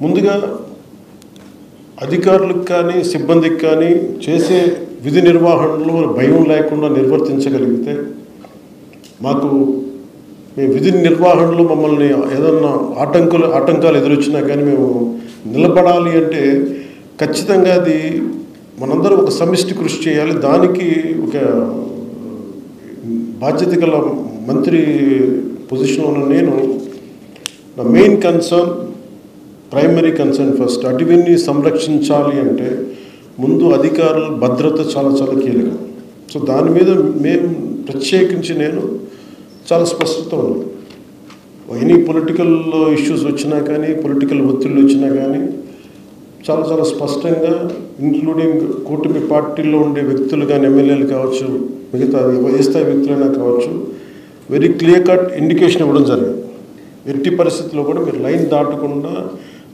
ముందుగా అధికారులకు కానీ సిబ్బందికి కానీ చేసే విధి నిర్వహణలో భయం లేకుండా నిర్వర్తించగలిగితే మాకు మేము విధి నిర్వహణలో మమ్మల్ని ఏదన్నా ఆటంకాలు ఎదురొచ్చినా కానీ మేము నిలబడాలి అంటే ఖచ్చితంగా అది మనందరం ఒక సమిష్టి కృషి చేయాలి. దానికి ఒక బాధ్యత గల మంత్రి పొజిషన్లో ఉన్న నేను నా main concern, primary concern first అటవీని సంరక్షించాలి అంటే ముందు అధికారుల భద్రత చాలా చాలా కీలకం. సో దాని మీద మేము ప్రత్యేకించి నేను చాలా స్పష్టత ఉంది. ఎనీ పొలిటికల్ ఇష్యూస్ వచ్చినా కానీ, పొలిటికల్ ఒత్తిళ్ళు వచ్చినా కానీ చాలా చాలా స్పష్టంగా, ఇంక్లూడింగ్ కూటమి పార్టీల్లో ఉండే వ్యక్తులు కానీ, ఎమ్మెల్యేలు కావచ్చు, మిగతా ఏ స్థాయి వ్యక్తులైనా కావచ్చు, వెరీ క్లియర్ కట్ ఇండికేషన్ ఇవ్వడం జరిగింది. ఎట్టి పరిస్థితుల్లో కూడా మీరు లైన్ దాటకుండా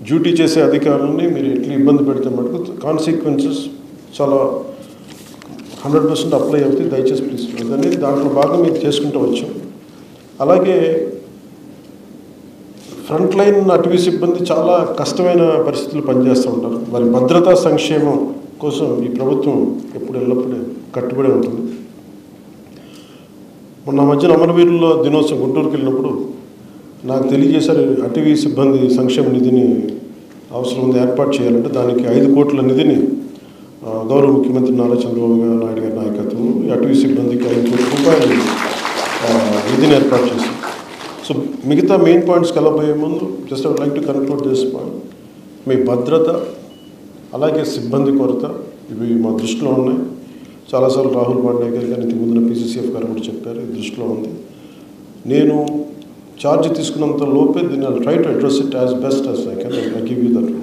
డ్యూటీ చేసే అధికారులని మీరు ఎట్లా ఇబ్బంది పెడితే మటుకు కాన్సిక్వెన్సెస్ చాలా 100% అప్లై అవుతాయి. దయచేసి ప్లీజ్ చూడండి. దాంట్లో భాగం మీరు చేసుకుంటూ వచ్చాం. అలాగే ఫ్రంట్ లైన్ అటవీ సిబ్బంది చాలా కష్టమైన పరిస్థితులు పనిచేస్తూ ఉంటారు. వారి భద్రతా సంక్షేమం కోసం ఈ ప్రభుత్వం ఎల్లప్పుడూ కట్టుబడి ఉంటుంది. మొన్న మధ్యన అమరవీరుల దినోత్సవం గుంటూరుకి వెళ్ళినప్పుడు నాకు తెలియజేశారు, అటవీ సిబ్బంది సంక్షేమ నిధిని అవసరం ఉంది, ఏర్పాటు చేయాలంటే దానికి 5 కోట్ల నిధిని గౌరవ ముఖ్యమంత్రి నారా చంద్రబాబు నాయుడు గారి నాయకత్వం ఈ అటవీ సిబ్బందికి 5 కోట్ల రూపాయలు నిధిని ఏర్పాటు చేశారు. సో మిగతా మెయిన్ పాయింట్స్కి వెళ్ళబోయే ముందు just I would like to conclude this point. మీ భద్రత అలాగే సిబ్బంది కొరత ఇవి మా దృష్టిలో ఉన్నాయి. చాలాసార్లు రాహుల్ పాండే గారు కానీ ఇంతకు ముందున PCCF గారు కూడా చెప్పారు, ఇది దృష్టిలో ఉంది. నేను ఛార్జ్ తీసుకున్నంత లోపే దీన్ని try to address it as best as I can. I give you that.